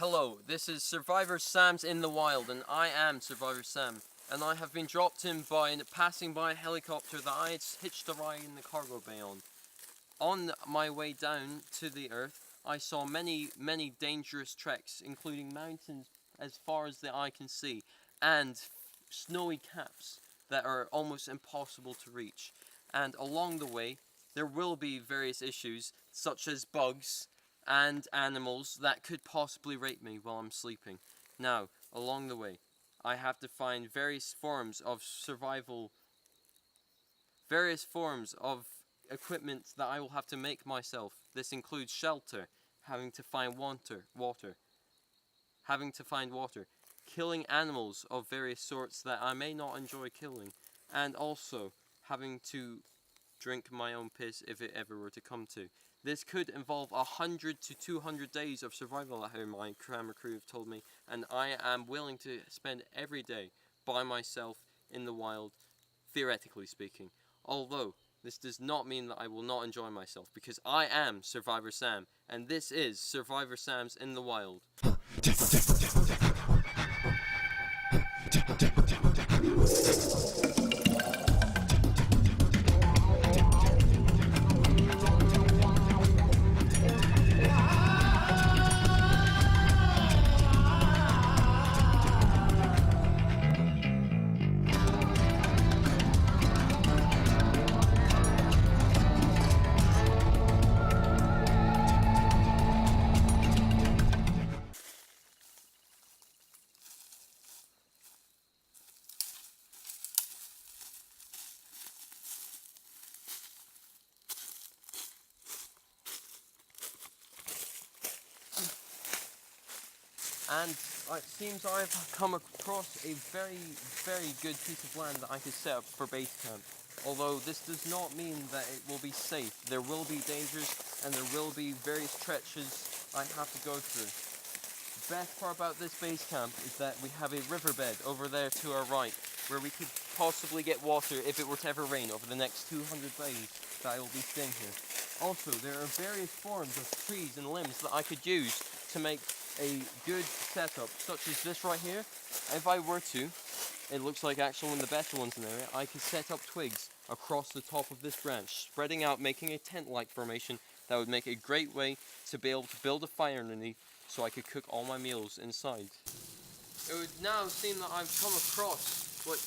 Hello, this is Survivor Sam's in the Wild, and I am Survivor Sam. And I have been dropped in by passing by a helicopter that I had hitched a ride in the cargo bay on. On my way down to the earth, I saw many dangerous treks, including mountains as far as the eye can see, and snowy caps that are almost impossible to reach. And along the way, there will be various issues, such as bugs and animals that could possibly rape me while I'm sleeping. Now, along the way, I have to find various forms of survival, various forms of equipment that I will have to make myself. This includes shelter, having to find water, killing animals of various sorts that I may not enjoy killing, and also having to drink my own piss if it ever were to come to. This could involve 100 to 200 days of survival, how my camera crew have told me, and I am willing to spend every day by myself in the wild, theoretically speaking. Although, this does not mean that I will not enjoy myself, because I am Survivor Sam, and this is Survivor Sam's in the Wild. And it seems I've come across a very good piece of land that I could set up for base camp. Although this does not mean that it will be safe. There will be dangers and there will be various treaches I have to go through. The best part about this base camp is that we have a riverbed over there to our right, where we could possibly get water if it were to ever rain over the next 200 days that I will be staying here. Also, there are various forms of trees and limbs that I could use to make a good setup, such as this right here. If I were to, it looks like actually one of the better ones in there, I could set up twigs across the top of this branch, spreading out, making a tent-like formation that would make a great way to be able to build a fire underneath so I could cook all my meals inside. It would now seem that I've come across what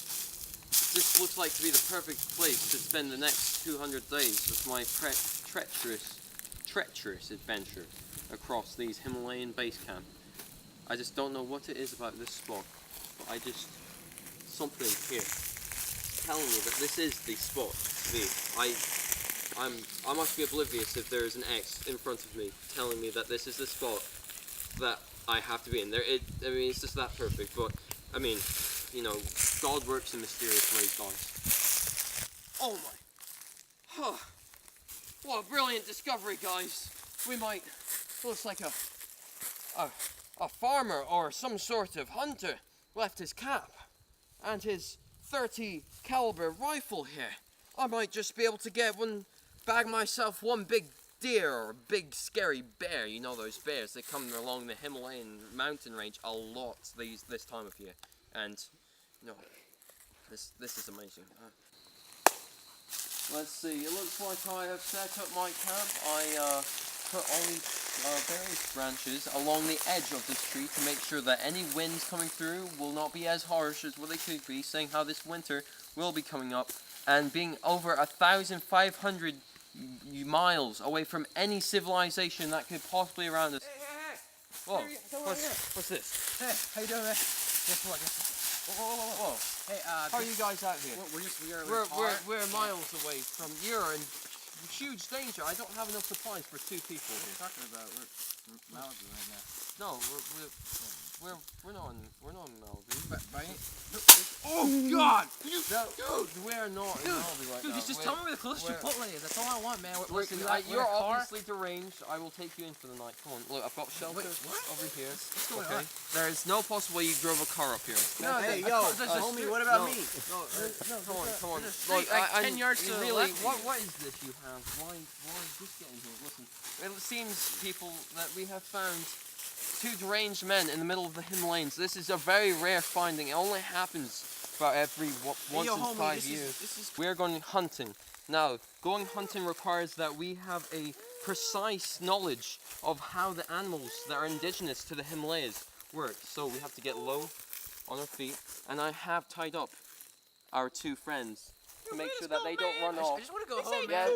this looks like to be the perfect place to spend the next 200 days of my treacherous adventure across these Himalayan base camp. I just don't know what it is about this spot, but something here telling me that this is the spot to be. I must be oblivious if there is an X in front of me telling me that this is the spot that I have to be in. It's just that perfect, but I mean, you know, God works in mysterious ways, guys. Oh my! Huh. What a brilliant discovery, guys! Looks like a farmer or some sort of hunter left his cap and his .30 caliber rifle here. I might just be able to bag myself one big deer or a big scary bear. You know those bears, they come along the Himalayan mountain range a lot this time of year. And, you know, this is amazing. Let's see, it looks like I have set up my camp. I put all these various branches along the edge of this tree to make sure that any winds coming through will not be as harsh as what they could be, saying how this winter will be coming up, and being over 1,500 miles away from any civilization that could possibly around us. Hey! Whoa, what's this? Hey, how you doing, man? Guess what? Whoa. Hey, How are you guys out here? We're miles away from you're in huge danger. I don't have enough supplies for 2 people What are here. you talking about? We're Malibu right now. No, we're not in Malibu. Oh God! Dude, we're not in Malibu right now. Just tell me where the closest Chipotle is. That's all I want, man. Listen, you're obviously deranged. I will take you in for the night. Come on, look, I've got shelter over here. What's going on? There is no possible way you drove a car up here. No, Hey, yo, homie, what about me? Come on. Like 10 yards to the really, left. what is this you have? Why is this getting here? Listen, it seems, people, that we have found two deranged men in the middle of the Himalayas. This is a very rare finding. It only happens about every once in 5 years. We're going hunting. Now, going hunting requires that we have a precise knowledge of how the animals that are indigenous to the Himalayas work. So we have to get low on our feet, and I have tied up our two friends to make sure that they don't run off. I just want to go home, Yeah, man.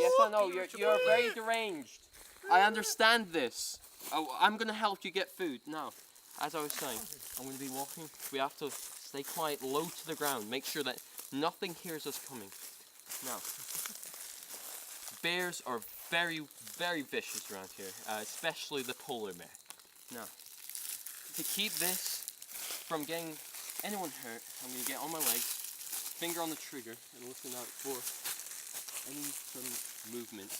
yes, I know. You're very deranged. I understand this. I'm gonna help you get food. Now, as I was saying, I'm gonna be walking. We have to stay quiet, low to the ground. Make sure that nothing hears us coming. Now, bears are very, very vicious around here, especially the polar bear. Now, to keep this from getting anyone hurt, I'm gonna get on my legs, finger on the trigger, and listen out for any sudden movements.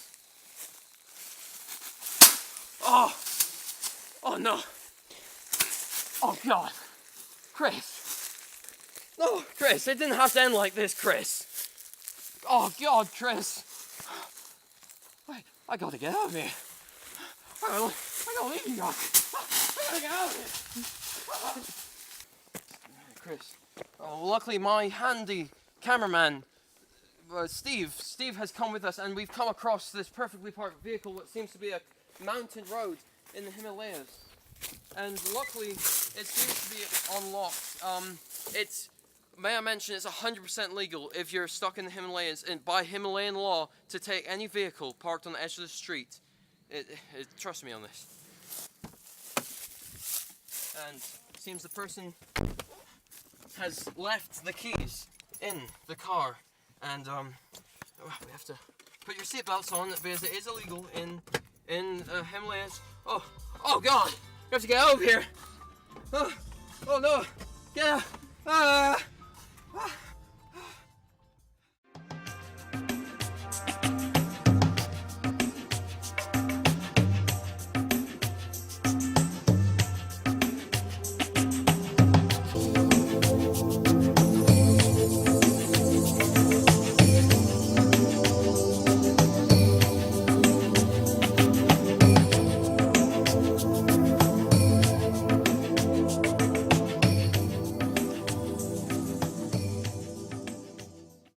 Oh! Oh no! Oh God! Chris! No, Chris, it didn't have to end like this, Chris! Oh God, Chris! I gotta get out of here! I gotta leave you guys! I gotta get out of here! Chris. Oh, luckily my handy cameraman, Steve has come with us, and we've come across this perfectly parked vehicle, what seems to be a mountain road in the Himalayas. And luckily, it seems to be unlocked. May I mention, it's 100% legal if you're stuck in the Himalayas, and by Himalayan law, to take any vehicle parked on the edge of the street. Trust me on this. And it seems the person has left the keys in the car, and we have to put your seatbelts on because it is illegal in Himalayas. Oh God! You have to get out of here! Oh no! Get out!